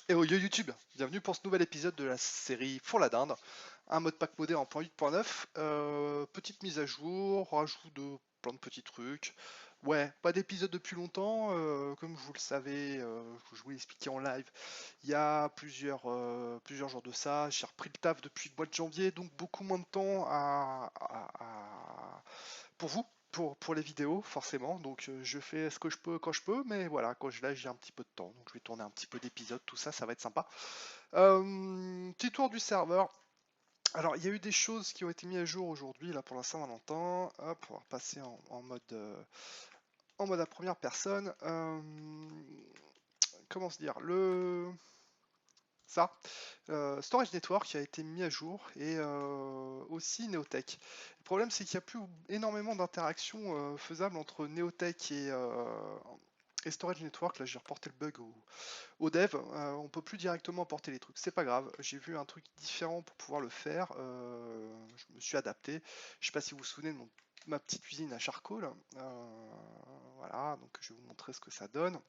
Et au yo YouTube, bienvenue pour ce nouvel épisode de la série Four la Dinde, un mode pack modé en 1.8.9, petite mise à jour, rajout de plein de petits trucs. Ouais, pas d'épisode depuis longtemps, comme vous le savez, je vous l'ai expliqué en live, il y a plusieurs jours de ça, j'ai repris le taf depuis le mois de janvier, donc beaucoup moins de temps pour vous, pour les vidéos, forcément. Donc je fais ce que je peux quand je peux, mais voilà, quand je là j'ai un petit peu de temps. Donc je vais tourner un petit peu d'épisodes, tout ça, ça va être sympa. Petit tour du serveur. Alors il y a eu des choses qui ont été mises à jour aujourd'hui, là pour la Saint-Valentin. Hop, on va repasser en mode à première personne. Comment se dire ça, Storage Network qui a été mis à jour et aussi Neotech. Le problème c'est qu'il n'y a plus énormément d'interactions faisables entre Neotech et Storage Network. Là j'ai reporté le bug au dev, on peut plus directement porter les trucs. C'est pas grave, j'ai vu un truc différent pour pouvoir le faire, je me suis adapté. Je sais pas si vous vous souvenez de ma petite usine à charcoal. Voilà, donc je vais vous montrer ce que ça donne.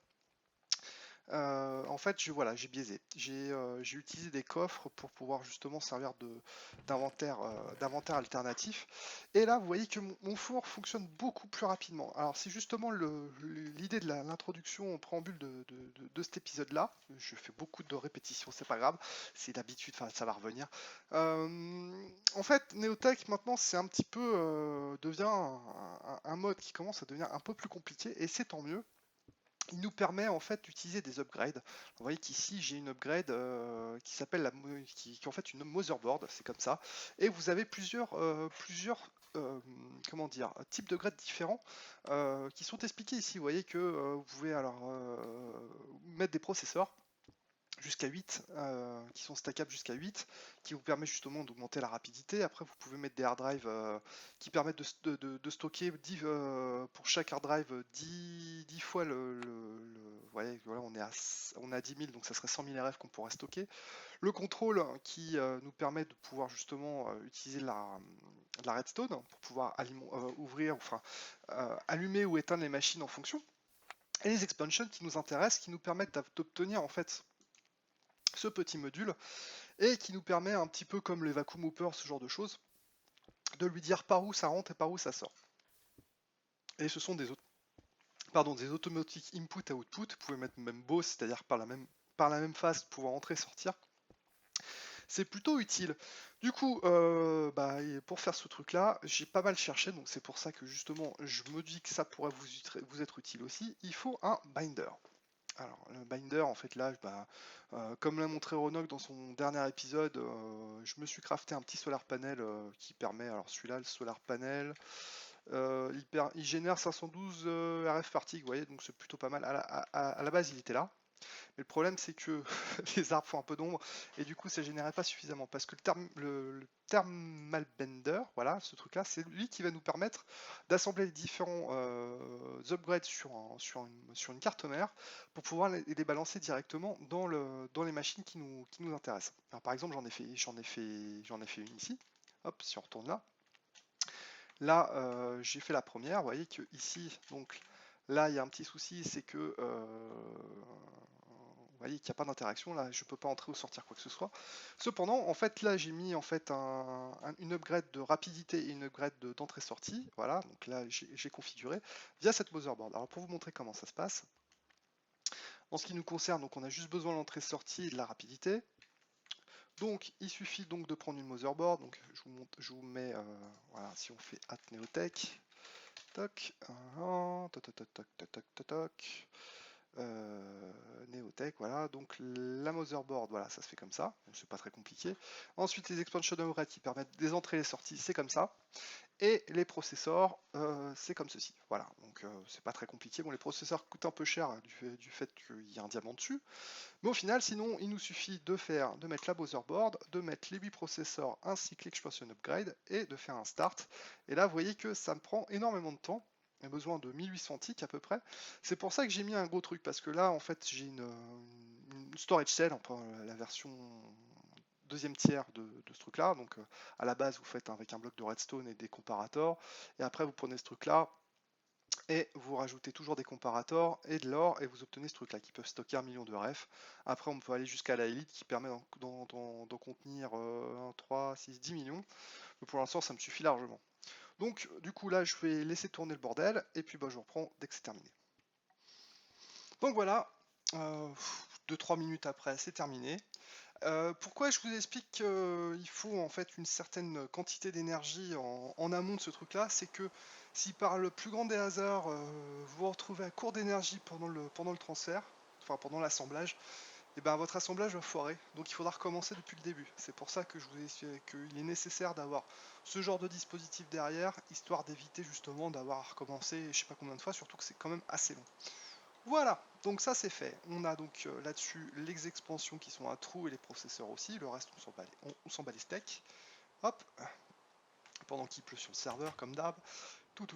En fait, voilà, j'ai biaisé. J'ai utilisé des coffres pour pouvoir justement servir d'inventaire alternatif. Et là, vous voyez que mon four fonctionne beaucoup plus rapidement. Alors, c'est justement l'idée de l'introduction en préambule de cet épisode-là. Je fais beaucoup de répétitions, c'est pas grave. C'est d'habitude, enfin, ça va revenir. En fait, Neotech, maintenant, c'est un petit peu devient un mode qui commence à devenir un peu plus compliqué, et c'est tant mieux. Il nous permet en fait d'utiliser des upgrades. Vous voyez qu'ici j'ai une upgrade qui s'appelle qui est en fait une motherboard, c'est comme ça. Et vous avez plusieurs comment dire, types de grades différents qui sont expliqués ici. Vous voyez que vous pouvez alors mettre des processeurs jusqu'à 8, qui sont stackables jusqu'à 8, qui vous permet justement d'augmenter la rapidité. Après, vous pouvez mettre des hard drives qui permettent de stocker pour chaque hard drive 10 fois vous voyez, voilà, on est à 10 000, donc ça serait 100 000 RF qu'on pourrait stocker. Le contrôle qui nous permet de pouvoir justement utiliser la redstone pour pouvoir ouvrir, enfin, allumer ou éteindre les machines en fonction. Et les expansions qui nous intéressent, qui nous permettent d'obtenir en fait ce petit module et qui nous permet un petit peu comme les vacuum hoppers, ce genre de choses, de lui dire par où ça rentre et par où ça sort. Et ce sont des automatic input et output. Vous pouvez mettre même BOS, c'est-à-dire par la même phase pouvoir entrer et sortir. C'est plutôt utile. Du coup, pour faire ce truc-là, j'ai pas mal cherché, donc c'est pour ça que justement je me dis que ça pourrait vous être utile aussi. Il faut un binder. Alors, le binder, en fait, là, comme l'a montré Ronock dans son dernier épisode, je me suis crafté un petit solar panel qui permet, alors celui-là, le solar panel, il génère 512 RF par tick, vous voyez, donc c'est plutôt pas mal. À la base, il était là. Mais le problème, c'est que les arbres font un peu d'ombre et du coup, ça générait pas suffisamment parce que le thermal bender, voilà, ce truc-là, c'est lui qui va nous permettre d'assembler les différents upgrades sur une carte mère pour pouvoir les balancer directement dans les machines qui nous intéressent. Alors, par exemple, j'en ai fait une ici. Hop, si on retourne là. Là, j'ai fait la première. Vous voyez que ici, donc là, il y a un petit souci, c'est que vous voyez qu'il n'y a pas d'interaction. Là, je ne peux pas entrer ou sortir quoi que ce soit. Cependant, en fait, là, j'ai mis en fait une upgrade de rapidité et une upgrade d'entrée-sortie. Voilà, donc là, j'ai configuré via cette motherboard. Alors, pour vous montrer comment ça se passe, en ce qui nous concerne, donc on a juste besoin de l'entrée-sortie et de la rapidité. Donc, il suffit donc de prendre une motherboard. Donc, je vous mets, voilà, si on fait @neotech, toc, toc, toc, toc, toc, toc, toc, toc, Neotech, voilà, donc la motherboard, voilà, ça se fait comme ça, donc c'est pas très compliqué. Ensuite, les expansion override qui permettent des entrées et les sorties, c'est comme ça. Et les processeurs, c'est comme ceci. Voilà, donc c'est pas très compliqué. Bon, les processeurs coûtent un peu cher hein, du fait qu'il y a un diamant dessus. Mais au final, sinon, il nous suffit de mettre la motherboard, de mettre les 8 processeurs ainsi que l'expansion upgrade et de faire un start. Et là, vous voyez que ça me prend énormément de temps. J'ai besoin de 1800 ticks à peu près. C'est pour ça que j'ai mis un gros truc parce que là, en fait, j'ai une storage cell, enfin, la version deuxième tiers de ce truc-là. Donc, à la base, vous faites avec un bloc de redstone et des comparators. Et après, vous prenez ce truc-là Et vous rajoutez toujours des comparators et de l'or et vous obtenez ce truc là qui peuvent stocker 1 million de RF. Après on peut aller jusqu'à la élite qui permet d'en contenir 3, 6, 10 millions. Mais pour l'instant ça me suffit largement. Donc du coup là je vais laisser tourner le bordel et puis bah, je reprends dès que c'est terminé. Donc voilà, 2-3 minutes après c'est terminé. Pourquoi je vous explique qu'il faut en fait une certaine quantité d'énergie en amont de ce truc-là, c'est que si par le plus grand des hasards vous vous retrouvez à court d'énergie pendant le transfert, enfin pendant l'assemblage, et ben votre assemblage va foirer. Donc il faudra recommencer depuis le début. C'est pour ça que je vous ai expliqué qu'il est nécessaire d'avoir ce genre de dispositif derrière, histoire d'éviter justement d'avoir à recommencer je sais pas combien de fois, surtout que c'est quand même assez long. Voilà, donc ça c'est fait. On a donc là-dessus les expansions qui sont un trou et les processeurs aussi. Le reste, on s'en bat les steaks. Hop, pendant qu'il pleut sur le serveur, comme d'hab. Tout.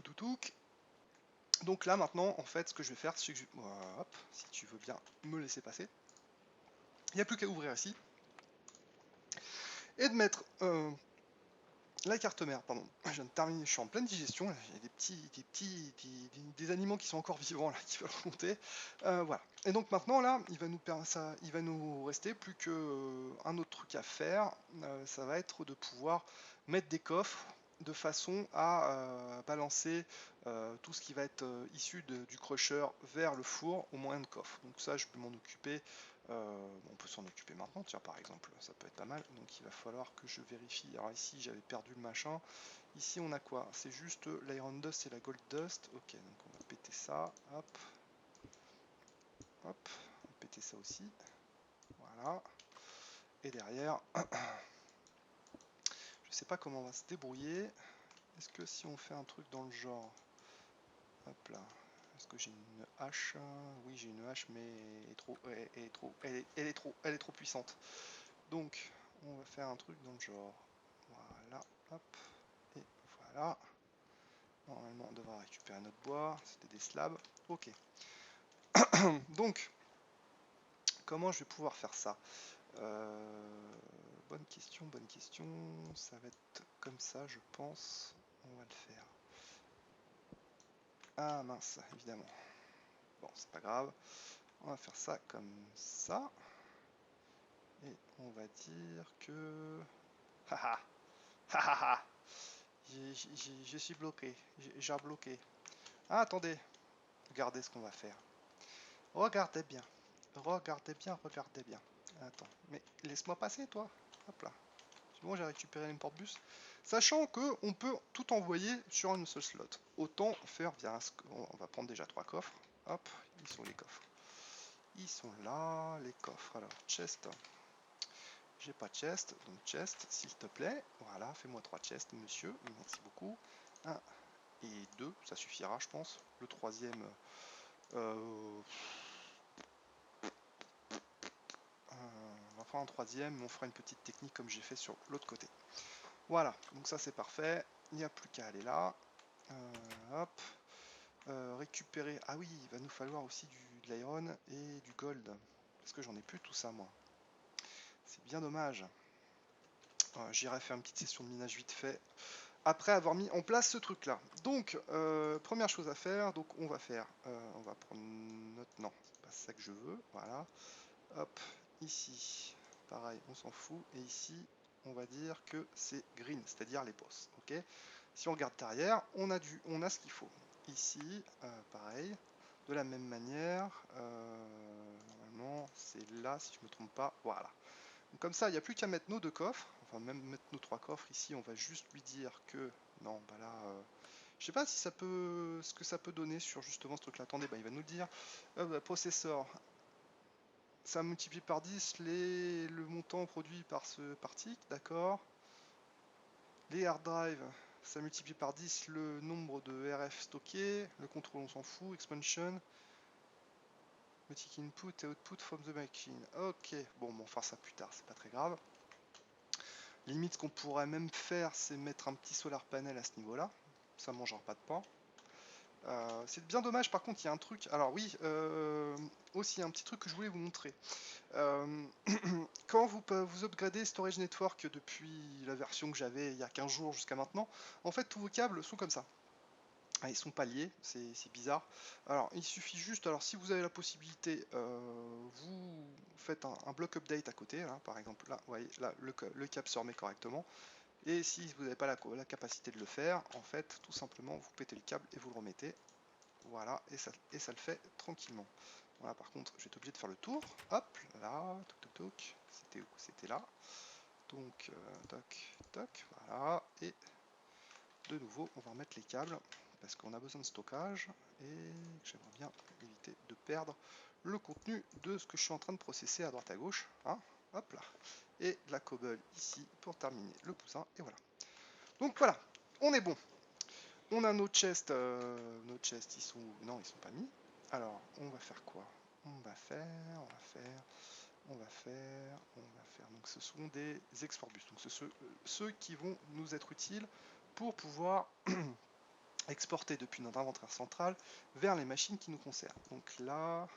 Donc là maintenant, en fait, ce que je vais faire, c'est que hop, si tu veux bien me laisser passer. Il n'y a plus qu'à ouvrir ici. Et de mettre la carte mère, pardon. Je viens de terminer, je suis en pleine digestion. Là. Il y a des aliments qui sont encore vivants là, qui veulent remonter. Voilà. Et donc maintenant là, il va nous rester plus qu'un autre truc à faire. Ça va être de pouvoir mettre des coffres de façon à balancer tout ce qui va être issu du crusher vers le four au moyen de coffre. Donc ça, je peux m'en occuper. On peut s'en occuper maintenant, tiens par exemple, ça peut être pas mal. Donc il va falloir que je vérifie. Alors ici j'avais perdu le machin. Ici on a quoi? C'est juste l'iron dust et la gold dust. Ok, donc on va péter ça. Hop, hop, on va péter ça aussi. Voilà. Et derrière, je sais pas comment on va se débrouiller. Est-ce que si on fait un truc dans le genre, hop là, est-ce que j'ai une hache? Oui, j'ai une hache, mais elle est trop puissante. Donc, on va faire un truc dans le genre. Voilà, hop, et voilà. Normalement, on devra récupérer notre bois. C'était des slabs. Ok. Donc, comment je vais pouvoir faire ça? Bonne question, bonne question. Ça va être comme ça, je pense. On va le faire. Ah mince, évidemment. Bon, c'est pas grave. On va faire ça comme ça. Et on va dire que... Haha. Haha. Je suis bloqué. J'ai bloqué. Ah, attendez. Regardez ce qu'on va faire. Regardez bien. Regardez bien, regardez bien. Attends, mais laisse-moi passer, toi. Hop là. C'est bon, j'ai récupéré une porte-bus. Sachant que on peut tout envoyer sur une seule slot. Autant faire via un... On va prendre déjà 3 coffres. Hop, ils sont les coffres. Ils sont là, les coffres. Alors, chest. J'ai pas de chest, donc chest, s'il te plaît. Voilà, fais-moi 3 chests, monsieur. Merci beaucoup. 1 et 2, ça suffira, je pense. Le troisième... on va prendre un troisième, mais on fera une petite technique comme j'ai fait sur l'autre côté. Voilà, donc ça c'est parfait. Il n'y a plus qu'à aller là. Hop. Récupérer. Ah oui, il va nous falloir aussi de l'iron et du gold. Parce que j'en ai plus tout ça, moi. C'est bien dommage. J'irai faire une petite session de minage vite fait. Après avoir mis en place ce truc là. Donc, première chose à faire, donc on va faire, on va prendre notre, non, c'est pas ça que je veux, voilà, hop, ici, pareil, on s'en fout, et ici, on va dire que c'est green, c'est-à-dire les boss, ok. Si on regarde derrière, on a ce qu'il faut. Ici, pareil, de la même manière, normalement, c'est là, si je me trompe pas, voilà. Donc comme ça, il n'y a plus qu'à mettre nos 2 coffres, enfin même mettre nos 3 coffres. Ici, on va juste lui dire que, non, bah là, je sais pas si ça peut, ce que ça peut donner sur justement ce truc-là. Attendez, bah, il va nous le dire. Bah, processeur, ça multiplie par 10 le montant produit par tick, d'accord. Les hard drive, ça multiplie par 10 le nombre de RF stockés. Le contrôle, on s'en fout. Expansion, multi input et output from the machine. Ok, bon, on va faire ça plus tard, c'est pas très grave. Limite, ce qu'on pourrait même faire, c'est mettre un petit solar panel à ce niveau-là. Ça ne mangera pas de pain. C'est bien dommage, par contre, il y a un truc. Alors, oui, aussi, un petit truc que je voulais vous montrer. Quand vous upgradez Storage Network depuis la version que j'avais il y a 15 jours jusqu'à maintenant, en fait, tous vos câbles sont comme ça. Ah, ils sont pas liés, c'est bizarre. Alors il suffit juste, alors si vous avez la possibilité, vous faites un block update à côté, là, par exemple là, vous voyez, là le cap se remet correctement. Et si vous n'avez pas la capacité de le faire, en fait, tout simplement, vous pétez le câble et vous le remettez. Voilà, et ça le fait tranquillement. Voilà, par contre, je vais être obligé de faire le tour. Hop, là, toc toc toc. C'était où? C'était là. Donc, toc toc, voilà. Et de nouveau, on va remettre les câbles parce qu'on a besoin de stockage et j'aimerais bien éviter de perdre le contenu de ce que je suis en train de processer à droite à gauche. Hein, hop là. Et de la cobble ici pour terminer le poussin. Et voilà. Donc voilà, on est bon. On a nos chests, ils sont où? Non, ils sont pas mis. Alors, on va faire quoi? On va faire. Donc, ce sont des export bus. Donc, c'est ceux qui vont nous être utiles pour pouvoir exporter depuis notre inventaire central vers les machines qui nous concernent. Donc là,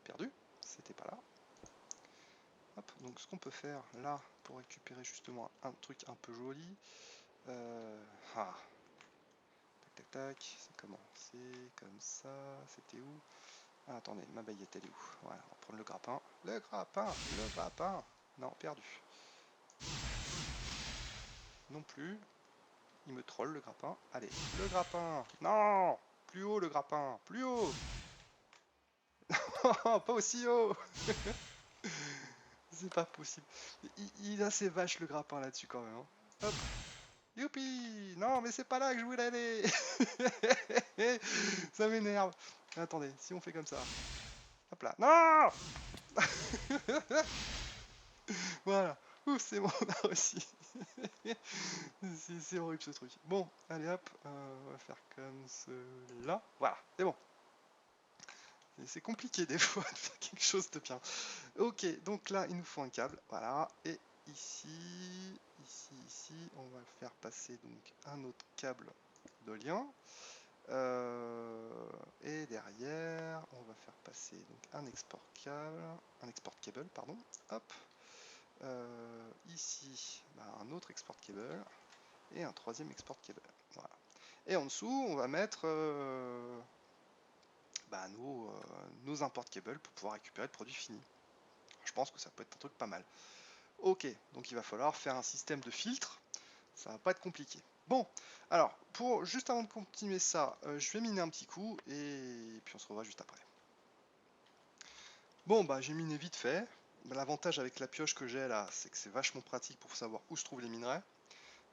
perdu, c'était pas là. Hop, donc ce qu'on peut faire là pour récupérer justement un truc un peu joli. Ah, tac tac tac, c'est comment? C'est comme ça, c'était où? Ah, attendez, ma baguette elle est où? Voilà, on va prendre le grappin. Le grappin, le grappin. Non, perdu. Non plus. Il me troll le grappin. Allez, le grappin. Non, plus haut le grappin, plus haut. Pas aussi haut. C'est pas possible. Il a ses vaches le grappin là-dessus quand même. Hein. Hop. Youpi. Non, mais c'est pas là que je voulais aller. Ça m'énerve. Attendez, si on fait comme ça. Hop là. Non. Voilà. Ouf, c'est bon, on a réussi. C'est horrible ce truc. Bon, allez hop, on va faire comme cela. Voilà, c'est bon. C'est compliqué des fois de faire quelque chose de bien. Ok, donc là, il nous faut un câble. Voilà, et ici, on va faire passer donc un autre câble de lien. Et derrière, on va faire passer donc un export cable, pardon. Hop. Ici, bah, un autre export cable et un troisième export cable. Voilà. Et en dessous, on va mettre bah, nos import cables pour pouvoir récupérer le produit fini. Je pense que ça peut être un truc pas mal. Ok, donc il va falloir faire un système de filtre. Ça va pas être compliqué. Bon, alors, juste avant de continuer ça, je vais miner un petit coup et puis on se revoit juste après. Bon, bah j'ai miné vite fait. L'avantage avec la pioche que j'ai là, c'est que c'est vachement pratique pour savoir où se trouvent les minerais.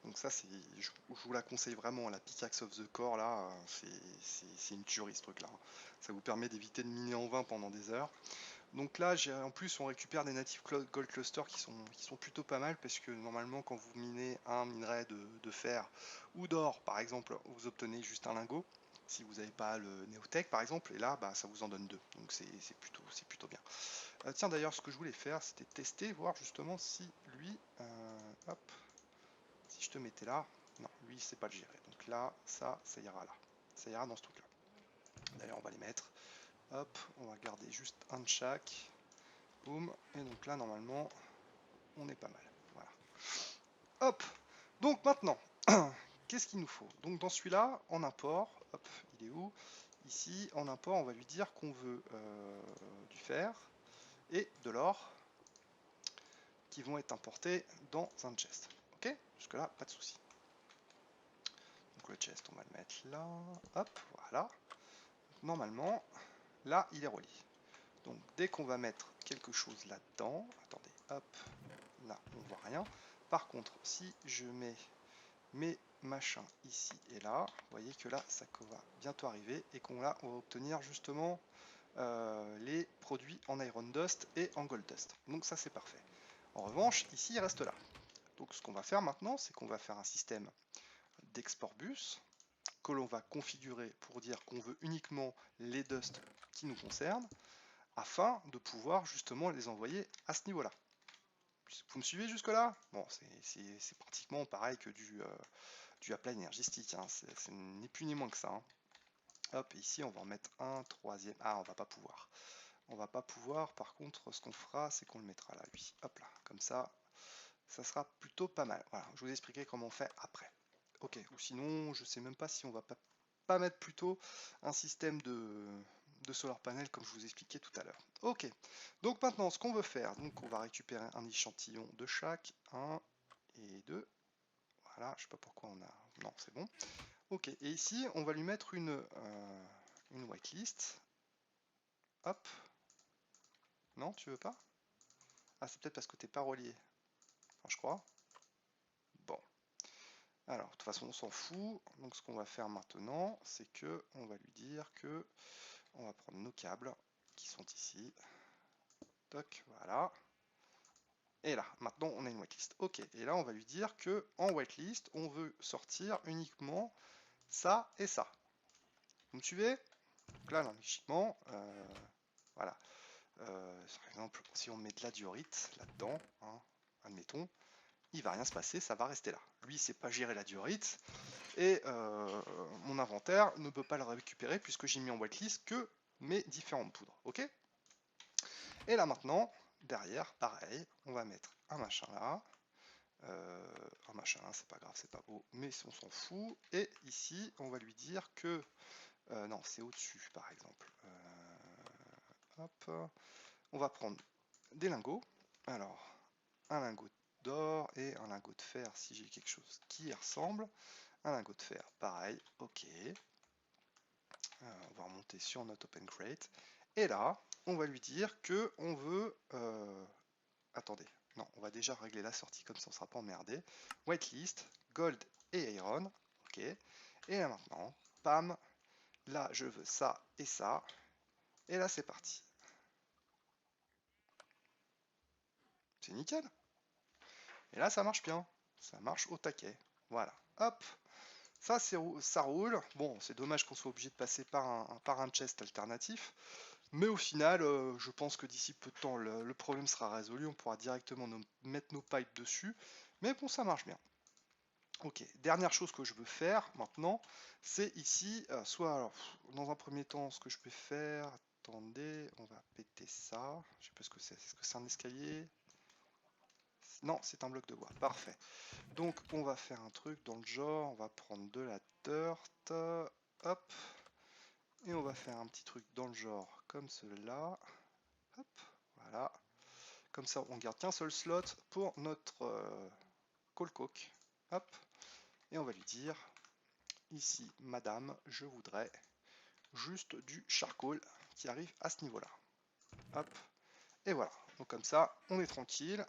Donc ça, je vous la conseille vraiment, la Pickaxe of the Core là, c'est une tuerie ce truc là. Ça vous permet d'éviter de miner en vain pendant des heures. Donc là, en plus, on récupère des native gold clusters qui sont plutôt pas mal parce que normalement, quand vous minez un minerai de fer ou d'or, par exemple, vous obtenez juste un lingot. Si vous n'avez pas le Neotech, par exemple, et là, bah, ça vous en donne deux. Donc c'est plutôt bien. Tiens, d'ailleurs, ce que je voulais faire, c'était tester, voir justement si lui, hop, si je te mettais là, non, lui, c'est pas le gérer. Donc là, ça ira là. Ça ira dans ce truc-là. D'ailleurs, on va les mettre. Hop, on va garder juste un de chaque. Boum. Et donc là, normalement, on est pas mal. Voilà. Hop. Donc maintenant, qu'est-ce qu'il nous faut? Donc dans celui-là, en import, hop, il est où? Ici, en import, on va lui dire qu'on veut du fer et de l'or qui vont être importés dans un chest. Ok? Jusque-là, pas de souci. Donc le chest, on va le mettre là. Hop, voilà. Donc, normalement, là, il est relié. Donc dès qu'on va mettre quelque chose là-dedans, attendez, hop, là, on voit rien. Par contre, si je mets mes machins ici et là, vous voyez que là, ça va bientôt arriver et qu'on va obtenir justement les produits en Iron Dust et en Gold Dust. Donc ça, c'est parfait. En revanche, ici, il reste là. Donc ce qu'on va faire maintenant, c'est qu'on va faire un système d'export bus que l'on va configurer pour dire qu'on veut uniquement les dust qui nous concernent afin de pouvoir justement les envoyer à ce niveau-là. Vous me suivez jusque-là? Bon, c'est pratiquement pareil que du apply énergistique, hein. C'est ni plus ni moins que ça. Hein. Hop, ici on va en mettre un troisième. Ah, on va pas pouvoir. On va pas pouvoir, par contre, ce qu'on fera, c'est qu'on le mettra là, lui. Hop là, comme ça sera plutôt pas mal. Voilà, je vous expliquerai comment on fait après. Ok, ou sinon, je sais même pas si on va pas pas mettre plutôt un système de solar panel comme je vous expliquais tout à l'heure. Ok, donc maintenant ce qu'on veut faire, donc on va récupérer un échantillon de chaque, 1 et 2. Voilà, je sais pas pourquoi on a... Non, c'est bon. Ok, et ici on va lui mettre une whitelist. Hop. Non, tu veux pas? Ah, c'est peut-être parce que t'es pas relié. Enfin, je crois. Bon. Alors, de toute façon, on s'en fout. Donc, ce qu'on va faire maintenant, c'est que on va lui dire que on va prendre nos câbles qui sont ici. Toc, voilà. Et là, maintenant, on a une whitelist. Ok. Et là, on va lui dire que en whitelist, on veut sortir uniquement ça et ça. Vous me suivez? Donc là, logiquement, voilà. Par exemple, si on met de la diorite là-dedans, hein, admettons, il va rien se passer, ça va rester là. Lui, il sait pas gérer la diorite, et mon inventaire ne peut pas le récupérer puisque j'ai mis en whitelist que mes différentes poudres. Ok? Et là maintenant, derrière, pareil, on va mettre un machin là. Un machin là, c'est pas grave, c'est pas beau, mais on s'en fout. Et ici, on va lui dire que... non, c'est au-dessus, par exemple. Hop. On va prendre des lingots. Alors, un lingot d'or et un lingot de fer si j'ai quelque chose qui y ressemble. Un lingot de fer, pareil, ok. On va remonter sur notre Open Crate. Et là, on va lui dire que on veut... attendez, non, on va déjà régler la sortie, comme ça on ne sera pas emmerdé. Whitelist, Gold et Iron. Ok. Et là maintenant, pam, là je veux ça et ça. Et là c'est parti. C'est nickel. Et là ça marche bien. Ça marche au taquet. Voilà. Hop. Ça roule. Bon, c'est dommage qu'on soit obligé de passer par un chest alternatif. Mais au final, je pense que d'ici peu de temps, le problème sera résolu. On pourra directement mettre nos pipes dessus. Mais bon, ça marche bien. Ok, dernière chose que je veux faire maintenant, c'est ici, soit alors, dans un premier temps, ce que je peux faire, attendez, on va péter ça. Je sais pas ce que c'est. Est-ce que c'est un escalier? Non, c'est un bloc de bois. Parfait. Donc, on va faire un truc dans le genre, on va prendre de la dirt, hop, et on va faire un petit truc dans le genre comme cela. Hop, voilà. Comme ça, on garde qu'un seul slot pour notre coal coke. Hop, et on va lui dire, ici, madame, je voudrais juste du charcoal qui arrive à ce niveau-là. Hop, et voilà. Donc comme ça, on est tranquille.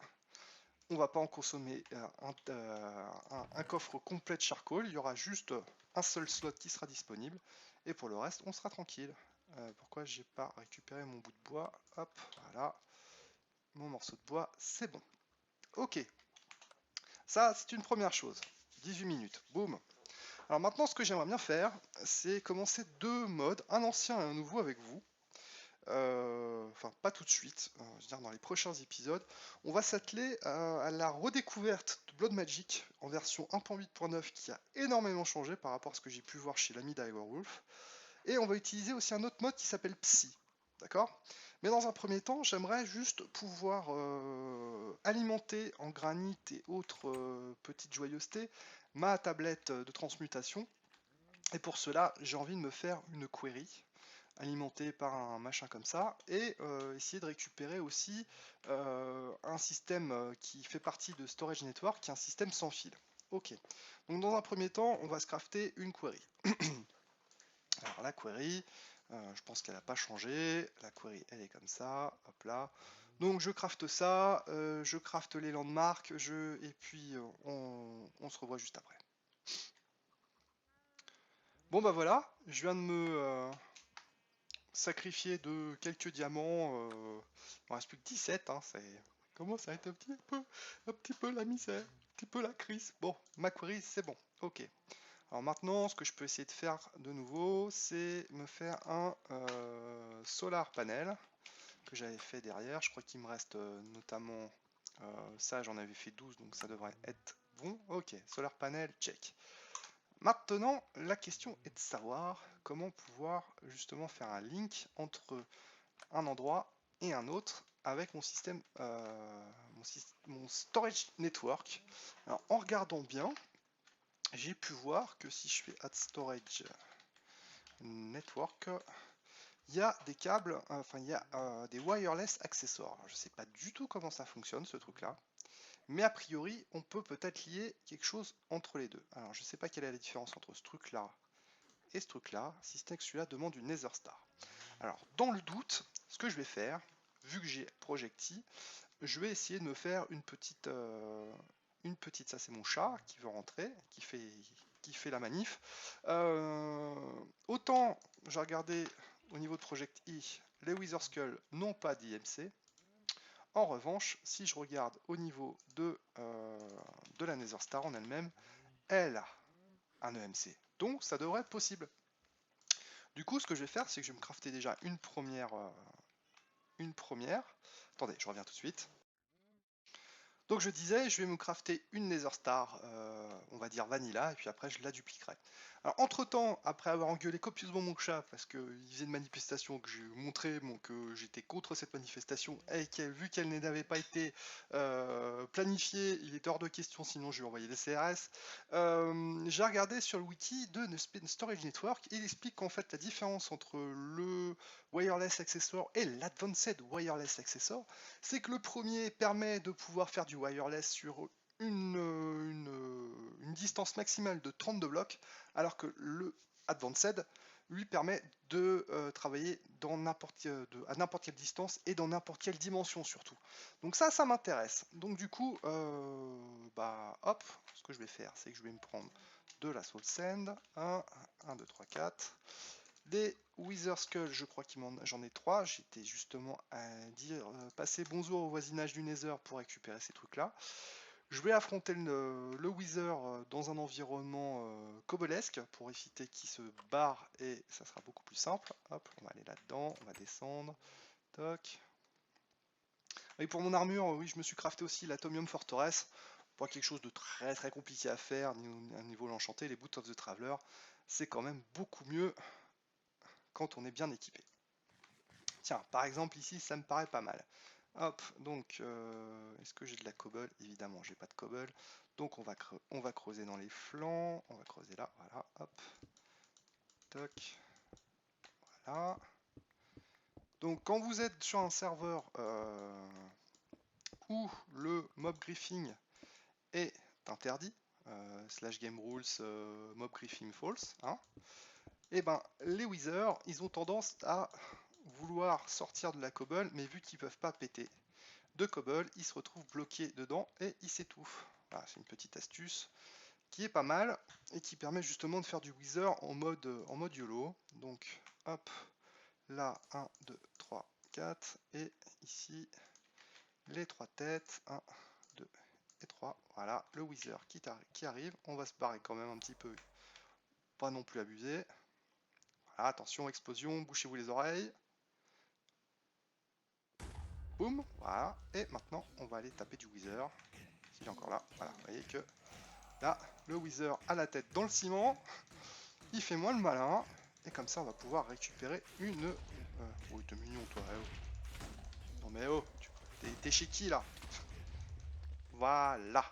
On va pas en consommer un coffre complet de charcoal. Il y aura juste un seul slot qui sera disponible. Et pour le reste, on sera tranquille. Pourquoi j'ai pas récupéré mon bout de bois? Hop, voilà. Mon morceau de bois, c'est bon. Ok, ça c'est une première chose. 18 minutes, boum. Alors maintenant, ce que j'aimerais bien faire, c'est commencer deux modes, un ancien et un nouveau avec vous. Enfin, pas tout de suite, je veux dire dans les prochains épisodes. On va s'atteler à la redécouverte de Blood Magic en version 1.8.9 qui a énormément changé par rapport à ce que j'ai pu voir chez l'ami d'Iverwolf. Et on va utiliser aussi un autre mode qui s'appelle Psy. D'accord? Mais dans un premier temps, j'aimerais juste pouvoir alimenter en granit et autres petites joyeusetés ma tablette de transmutation. Et pour cela, j'ai envie de me faire une query alimentée par un machin comme ça et essayer de récupérer aussi un système qui fait partie de Storage Network, qui est un système sans fil. Ok. Donc dans un premier temps, on va se crafter une query. Alors la query, je pense qu'elle n'a pas changé. La query, elle est comme ça. Hop là. Donc je crafte ça, je crafte les landmarks, et puis on se revoit juste après. Bon bah voilà, je viens de me sacrifier de quelques diamants. Il me reste plus que 17, hein, c'est commence à être un petit peu la misère, un petit peu la crise. Bon, ma query, c'est bon. Ok. Alors maintenant, ce que je peux essayer de faire de nouveau, c'est me faire un solar panel que j'avais fait derrière. Je crois qu'il me reste notamment ça, j'en avais fait 12, donc ça devrait être bon. Ok, solar panel, check. Maintenant, la question est de savoir comment pouvoir justement faire un link entre un endroit et un autre avec mon système, mon storage network. Alors, en regardant bien, j'ai pu voir que si je fais add storage Network, il y a des câbles, enfin il y a des wireless accessoires. Alors, je ne sais pas du tout comment ça fonctionne ce truc-là, mais a priori on peut peut-être lier quelque chose entre les deux. Alors je ne sais pas quelle est la différence entre ce truc-là et ce truc-là, si ce n'est que celui-là demande une Nether Star. Alors dans le doute, ce que je vais faire, vu que j'ai Projecti, je vais essayer de me faire une petite, ça c'est mon chat qui veut rentrer, qui fait la manif. Autant j'ai regardé au niveau de Project E, les Wither Skull n'ont pas d'IMC. En revanche, si je regarde au niveau de la Nether Star en elle-même, elle a un EMC. Donc ça devrait être possible. Du coup, ce que je vais faire, c'est que je vais me crafter déjà une première. Attendez, je reviens tout de suite. Donc je disais, je vais me crafter une Nether Star, on va dire vanilla, et puis après je la dupliquerai. Alors entre temps, après avoir engueulé copieusement mon chat, parce qu'il faisait une manifestation que j'ai montré que j'étais contre cette manifestation, et vu qu'elle n'avait pas été planifiée, il était hors de question, sinon je lui ai envoyé des CRS, j'ai regardé sur le wiki de Storage Network, il explique qu'en fait la différence entre le Wireless Accessor et l'Advanced Wireless Accessor, c'est que le premier permet de pouvoir faire du wireless sur une distance maximale de 32 blocs, alors que le Advanced lui permet de travailler à n'importe quelle distance et dans n'importe quelle dimension surtout. Donc ça m'intéresse. Donc du coup, hop, ce que je vais faire, c'est que je vais me prendre de la Soul Sand, 1, 2, 3, 4, des Wither Skull, je crois qu'il j'en ai 3. J'étais justement à dire passer bonjour au voisinage du Nether pour récupérer ces trucs-là. Je vais affronter le Wither dans un environnement cobblesque pour éviter qu'il se barre et ça sera beaucoup plus simple. Hop, on va aller là-dedans, on va descendre. Toc. Et pour mon armure, oui, je me suis crafté aussi l'Atomium Fortress. Pas quelque chose de très très compliqué à faire, à niveau l'enchanté, les Boots of the Traveler, c'est quand même beaucoup mieux quand on est bien équipé. Tiens, par exemple ici, ça me paraît pas mal. Hop, donc, est-ce que j'ai de la cobble? Évidemment, j'ai pas de cobble. Donc on va creuser dans les flancs, on va creuser là, voilà, hop. Toc, voilà. Donc quand vous êtes sur un serveur où le mob griefing est interdit, slash game rules mob griefing false, hein, et ben les withers, ils ont tendance à vouloir sortir de la cobble, mais vu qu'ils peuvent pas péter de cobble, ils se retrouvent bloqués dedans et ils s'étouffent. Voilà, c'est une petite astuce qui est pas mal et qui permet justement de faire du wither en mode YOLO. Donc hop, là 1, 2, 3, 4 et ici les 3 têtes, 1, 2 et 3. Voilà, le wither qui arrive. On va se barrer quand même un petit peu, pas non plus abuser. Voilà, attention, explosion, bouchez-vous les oreilles. Boum, voilà. Et maintenant, on va aller taper du wither. S'il est encore là, voilà, vous voyez que là, le wither a la tête dans le ciment. Il fait moins le malin. Et comme ça, on va pouvoir récupérer une... Oh, t'es mignon, toi. Eh oh. Non mais oh, t'es chez qui, là? Voilà.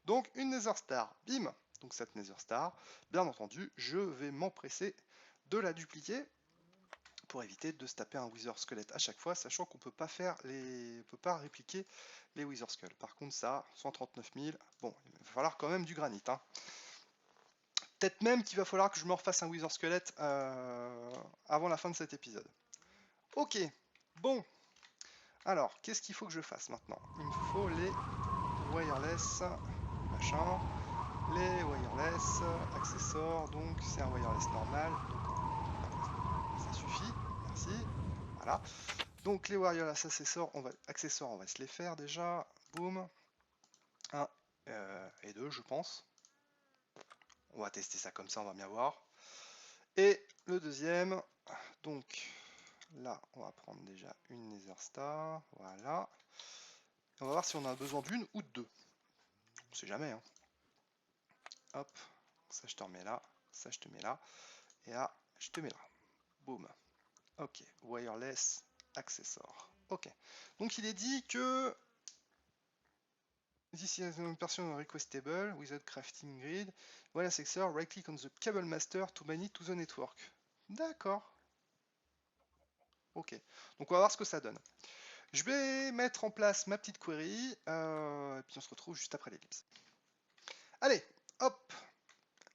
Donc, une Nether Star. Bim. Donc, cette Nether Star, bien entendu, je vais m'empresser de la dupliquer pour éviter de se taper un Wither Squelette à chaque fois, sachant qu'on peut pas peut pas répliquer les Wither Skull. Par contre, ça, 139 000, bon, il va falloir quand même du granit, hein. Peut-être même qu'il va falloir que je me refasse un Wither Squelette avant la fin de cet épisode. Ok, bon. Alors, qu'est-ce qu'il faut que je fasse maintenant? Il me faut les wireless, machin. Les wireless accessoires, donc c'est un wireless normal. Donc, ça suffit, merci. Voilà. Donc les wireless accessoires, on va se les faire déjà. Boum. 1 et 2, je pense. On va tester ça comme ça, on va bien voir. Et le deuxième, donc là, on va prendre déjà une Nether Star. Voilà. Et on va voir si on a besoin d'une ou de deux. On sait jamais, hein. Hop, ça je te remets là, ça je te mets là, et là, je te mets là. Boum. Ok, wireless accessoire. Ok. Donc il est dit que this is a person requestable without crafting grid. Wireless accessoire, right click on the cable master to bind it to the network. D'accord. Ok. Donc on va voir ce que ça donne. Je vais mettre en place ma petite query, et puis on se retrouve juste après l'ellipse. Allez, hop,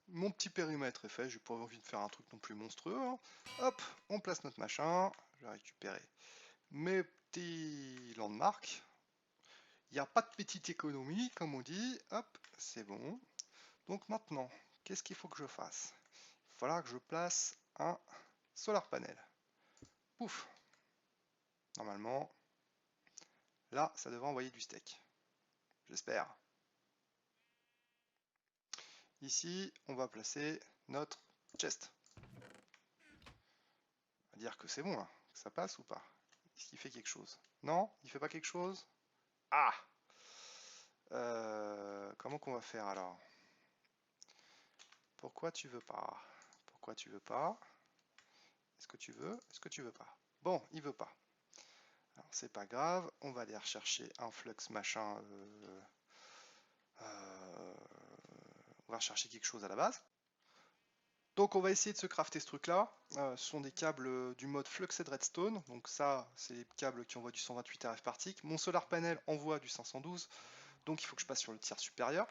mon petit périmètre est fait, j'ai pas envie de faire un truc non plus monstrueux, hein. Hop, on place notre machin, je vais récupérer mes petits landmarks. Il n'y a pas de petite économie, comme on dit, hop, c'est bon. Donc maintenant, qu'est-ce qu'il faut que je fasse? Il va falloir que je place un solar panel. Pouf, normalement, là, ça devrait envoyer du steak. J'espère. Ici, on va placer notre chest. On va dire que c'est bon, là. Que ça passe ou pas? Est-ce qu'il fait quelque chose? Non? Il fait pas quelque chose? Ah! Comment qu'on va faire alors? Pourquoi tu veux pas? Pourquoi tu veux pas? Est-ce que tu veux? Est-ce que tu veux pas? Bon, il veut pas. Alors c'est pas grave, on va aller rechercher un flux machin. On va rechercher quelque chose à la base. Donc on va essayer de se crafter ce truc là. Ce sont des câbles du mode Fluxed Redstone. Donc ça, c'est les câbles qui envoient du 128 RF par tick. Mon solar panel envoie du 512. Donc il faut que je passe sur le tiers supérieur,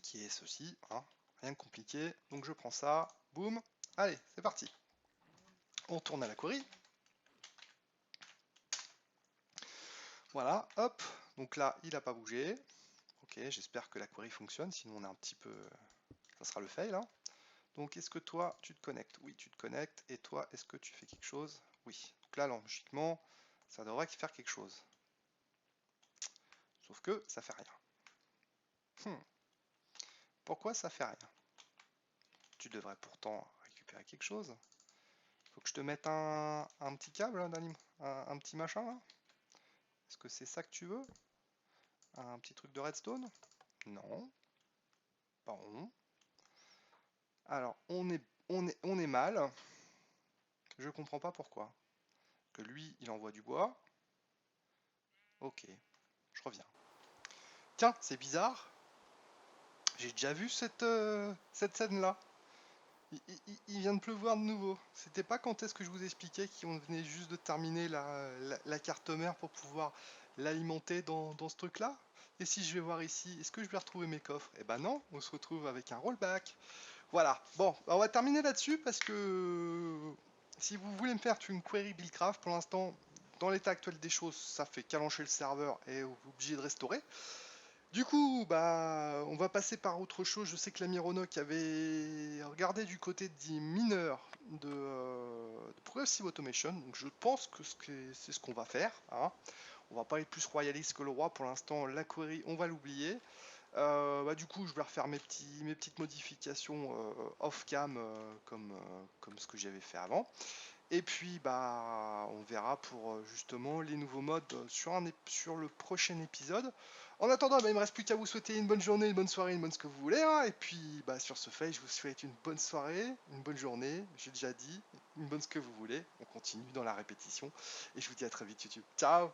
qui est ceci, hein. Rien de compliqué. Donc je prends ça, boum. Allez, c'est parti. On tourne à la query. Voilà, hop. Donc là, il n'a pas bougé. Ok, j'espère que la query fonctionne, sinon on est un petit peu... Ça sera le fail, hein. Donc est-ce que toi, tu te connectes? Oui, tu te connectes. Et toi, est-ce que tu fais quelque chose? Oui. Donc là, logiquement, ça devrait faire quelque chose. Sauf que ça fait rien. Pourquoi ça fait rien? Tu devrais pourtant récupérer quelque chose. Faut que je te mette un petit câble, hein, un petit machin là. Est-ce que c'est ça que tu veux? Un petit truc de redstone? Non. Bon. Alors, on est mal. Je comprends pas pourquoi. Que lui, il envoie du bois. Ok, je reviens. Tiens, c'est bizarre. J'ai déjà vu cette scène-là. Il vient de pleuvoir de nouveau. C'était pas quand est-ce que je vous expliquais qu'on venait juste de terminer la carte mère pour pouvoir l'alimenter dans ce truc-là? Et si je vais voir ici, est-ce que je vais retrouver mes coffres? Eh ben non, on se retrouve avec un rollback. Voilà, bon, on va terminer là-dessus parce que si vous voulez me faire une query Buildcraft, pour l'instant, dans l'état actuel des choses, ça fait calancher le serveur et vous êtes obligé de restaurer. Du coup, bah, on va passer par autre chose. Je sais que l'ami Ronoc avait regardé du côté des mineurs de Progressive Automation, donc je pense que c'est ce qu'on va faire, hein. On va pas être plus royaliste que le roi pour l'instant. La query, on va l'oublier. Bah, du coup, je vais refaire mes petites modifications off-cam comme ce que j'avais fait avant. Et puis, bah, on verra pour justement les nouveaux modes sur le prochain épisode. En attendant, bah, il me reste plus qu'à vous souhaiter une bonne journée, une bonne soirée, une bonne ce que vous voulez, hein. Et puis, bah, sur ce fait, je vous souhaite une bonne soirée, une bonne journée, j'ai déjà dit, une bonne ce que vous voulez. On continue dans la répétition. Et je vous dis à très vite, YouTube. Ciao!